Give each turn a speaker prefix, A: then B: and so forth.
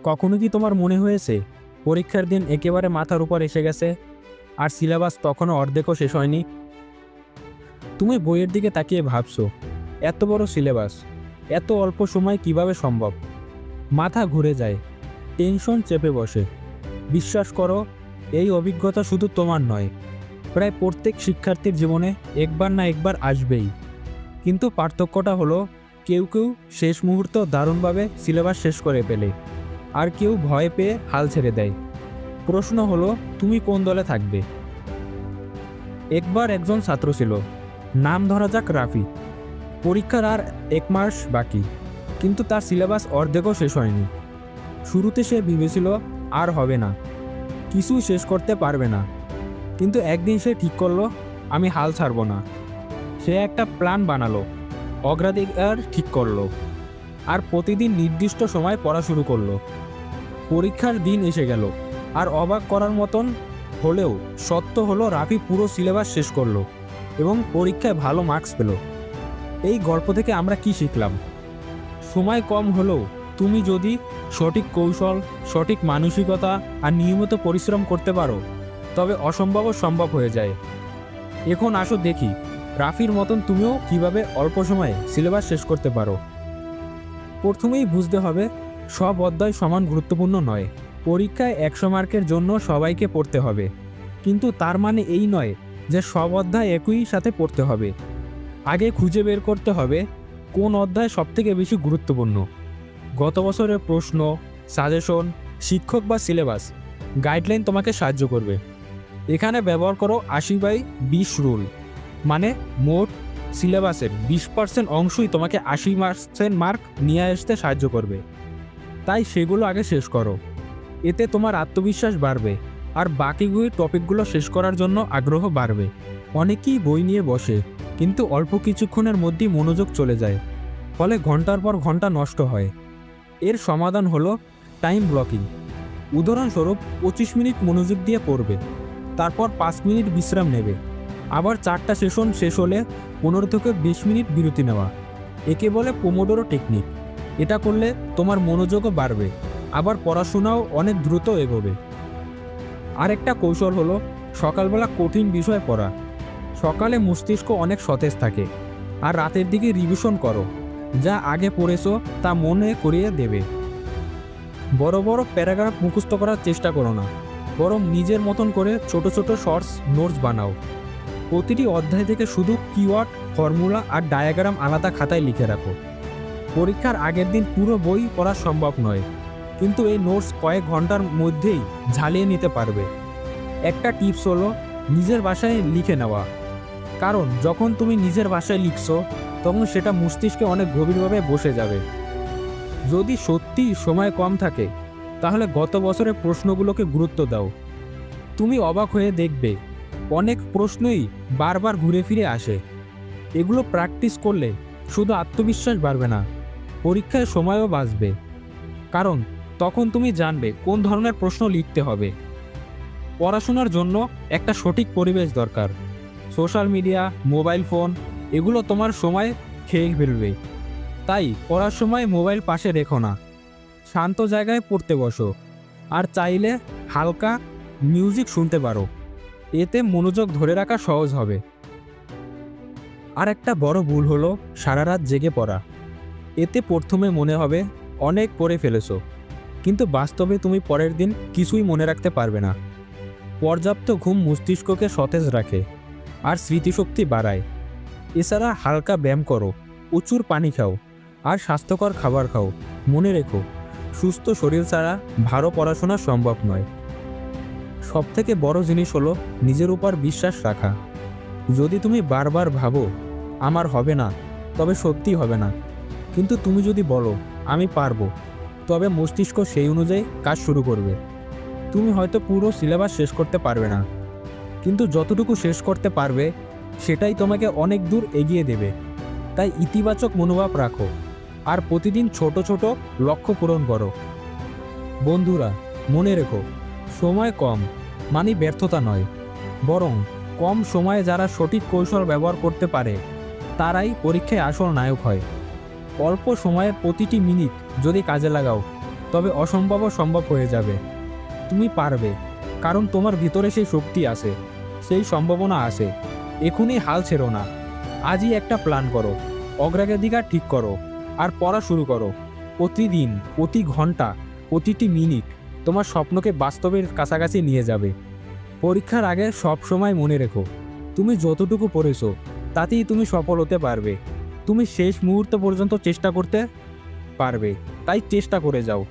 A: কখনো কি তোমার মনে হয়েছে পরীক্ষার দিন একেবারে মাথার উপর এসে গেছে আর সিলেবাস তখনও অর্ধেকও শেষ হয়নি? তুমি বইয়ের দিকে তাকিয়ে ভাবছো, এত বড় সিলেবাস, এত অল্প সময় কিভাবে সম্ভব? মাথা ঘুরে যায়, টেনশন চেপে বসে। বিশ্বাস করো, এই অভিজ্ঞতা শুধু তোমার নয়, প্রায় প্রত্যেক শিক্ষার্থীর জীবনে একবার না একবার আসবেই। কিন্তু পার্থক্যটা হলো, কেউ কেউ শেষ মুহূর্ত দারুণভাবে সিলেবাস শেষ করে ফেলে, আর কেউ ভয় পেয়ে হাল ছেড়ে দেয়। প্রশ্ন হলো, তুমি কোন দলে থাকবে? একবার একজন ছাত্র ছিল, নাম ধরা যাক রাফি। পরীক্ষার আর 1 মাস বাকি, কিন্তু তার সিলেবাস অর্ধেকও শেষ হয়নি। শুরুতে সে ভেবেছিল আর হবে না, কিছুই শেষ করতে পারবে না। কিন্তু একদিন সে ঠিক করলো, আমি হাল ছাড়ব না। সে একটা প্ল্যান বানালো, অগ্রাধিকার ঠিক করলো, আর প্রতিদিন নির্দিষ্ট সময় পড়া শুরু করলো। পরীক্ষার দিন এসে গেল, আর অবাক করার মতন হলেও সত্য হলো, রাফি পুরো সিলেবাস শেষ করলো এবং পরীক্ষায় ভালো মার্কস পেল। এই গল্প থেকে আমরা কি শিখলাম? সময় কম হলেও তুমি যদি সঠিক কৌশল, সঠিক মানসিকতা আর নিয়মিত পরিশ্রম করতে পারো, তবে অসম্ভবও সম্ভব হয়ে যায়। এখন আসো দেখি, রাফির মতন তুমিও কিভাবে অল্প সময়ে সিলেবাস শেষ করতে পারো। প্রথমেই বুঝতে হবে, সব অধ্যায় সমান গুরুত্বপূর্ণ নয়। পরীক্ষায় 100 মার্কের জন্য সবাইকে পড়তে হবে, কিন্তু তার মানে এই নয় যে সব অধ্যায় একই সাথে পড়তে হবে। আগে খুঁজে বের করতে হবে কোন অধ্যায় সবথেকে বেশি গুরুত্বপূর্ণ। গত বছরের প্রশ্ন, সাজেশন, শিক্ষক বা সিলেবাস গাইডলাইন তোমাকে সাহায্য করবে। এখানে ব্যবহার করো 80/20 রুল, মানে মোট সিলেবাসের 20% অংশই তোমাকে 80% মার্ক নিয়ে আসতে সাহায্য করবে। তাই সেগুলো আগে শেষ করো, এতে তোমার আত্মবিশ্বাস বাড়বে আর বাকিগুলো টপিকগুলো শেষ করার জন্য আগ্রহ বাড়বে। অনেকেই বই নিয়ে বসে, কিন্তু অল্প কিছুক্ষণের মধ্যেই মনোযোগ চলে যায়, ফলে ঘন্টার পর ঘন্টা নষ্ট হয়। এর সমাধান হলো টাইম ব্লকিং। উদাহরণস্বরূপ 25 মিনিট মনোযোগ দিয়ে পড়বে, তারপর 5 মিনিট বিশ্রাম নেবে, আবার 4টা সেশন শেষ হলে 15 থেকে 20 মিনিট বিরতি নেওয়া। একে বলে পোমোডোরো টেকনিক। এটা করলে তোমার মনোযোগও বাড়বে, আবার পড়াশোনাও অনেক দ্রুত এগোবে। আরেকটা কৌশল হলো সকালবেলা কঠিন বিষয় পড়া। সকালে মস্তিষ্ক অনেক সতেজ থাকে, আর রাতের দিকে রিভিশন করো, যা আগে পড়েছো তা মনে করিয়ে দেবে। বড় বড় প্যারাগ্রাফ মুখস্থ করার চেষ্টা করো না, বরং নিজের মতন করে ছোট ছোট শর্টস নোটস বানাও। প্রতিটি অধ্যায় থেকে শুধু কিওয়ার্ড, ফর্মুলা আর ডায়াগ্রাম আলাদা খাতায় লিখে রাখো। পরীক্ষার আগের দিন পুরো বই পড়া সম্ভব নয়, কিন্তু এই নোটস কয়েক ঘন্টার মধ্যেই ঝালিয়ে নিতে পারবে। একটা টিপস হলো নিজের ভাষায় লিখে নেওয়া, কারণ যখন তুমি নিজের ভাষায় লিখছো তখন সেটা মস্তিষ্কে অনেক গভীরভাবে বসে যাবে। যদি সত্যি সময় কম থাকে, তাহলে গত বছরের প্রশ্নগুলোকে গুরুত্ব দাও। তুমি অবাক হয়ে দেখবে অনেক প্রশ্নই বারবার ঘুরে ফিরে আসে। এগুলো প্র্যাকটিস করলে শুধু আত্মবিশ্বাস বাড়বে না, পরীক্ষায় সময়ও বাঁচবে, কারণ তখন তুমি জানবে কোন ধরনের প্রশ্ন লিখতে হবে। পড়াশোনার জন্য একটা সঠিক পরিবেশ দরকার। সোশ্যাল মিডিয়া, মোবাইল ফোন এগুলো তোমার সময় খেয়ে ফেলবে। তাই পড়ার সময় মোবাইল পাশে রেখো না, শান্ত জায়গায় পড়তে বসো, আর চাইলে হালকা মিউজিক শুনতে পারো। এতে মনোযোগ ধরে রাখা সহজ হবে। আর একটা বড় ভুল হলো সারা রাত জেগে পড়া। এতে প্রথমে মনে হবে অনেক পড়ে ফেলেছো, কিন্তু বাস্তবে তুমি পরের দিন কিছুই মনে রাখতে পারবে না। পর্যাপ্ত ঘুম মস্তিষ্ককে সতেজ রাখে আর স্মৃতিশক্তি বাড়ায়। এছাড়া হালকা ব্যায়াম করো, প্রচুর পানি খাও, আর স্বাস্থ্যকর খাবার খাও। মনে রেখো, সুস্থ শরীর ছাড়া ভালো পড়াশোনা সম্ভব নয়। সবথেকে বড় জিনিস হলো নিজের উপর বিশ্বাস রাখা। যদি তুমি বারবার ভাবো আমার হবে না, তবে সত্যি হবে না। কিন্তু তুমি যদি বলো আমি পারবো, তবে মস্তিষ্ক সেই অনুযায়ী কাজ শুরু করবে। তুমি হয়তো পুরো সিলেবাস শেষ করতে পারবে না, কিন্তু যতটুকু শেষ করতে পারবে সেটাই তোমাকে অনেক দূর এগিয়ে দেবে। তাই ইতিবাচক মনোভাব রাখো আর প্রতিদিন ছোট ছোট লক্ষ্য পূরণ করো। বন্ধুরা, মনে রেখো, সময় কম মানে ব্যর্থতা নয়, বরং কম সময়ে যারা সঠিক কৌশল ব্যবহার করতে পারে তারাই পরীক্ষায় আসল নায়ক হয়। অল্প সময়ে প্রতিটি মিনিট যদি কাজে লাগাও, তবে অসম্ভবও সম্ভব হয়ে যাবে। তুমি পারবে, কারণ তোমার ভিতরে সেই শক্তি আছে, সেই সম্ভাবনা আছে। এখনই হাল ছেড়ো না। আজই একটা প্ল্যান করো, অগ্রাধিকার ঠিক করো, আর পড়া শুরু করো। প্রতিদিন, প্রতি ঘন্টা, প্রতিটি মিনিট তোমার স্বপ্নকে বাস্তবের কাছাকাছি নিয়ে যাবে। পরীক্ষার আগে সব সময় মনে রেখো, তুমি যতটুকু পড়েছো তাতেই তুমি সফল হতে পারবে। তুমি শেষ মুহূর্ত পর্যন্ত চেষ্টা করতে পারবে, তাই চেষ্টা করে যাও।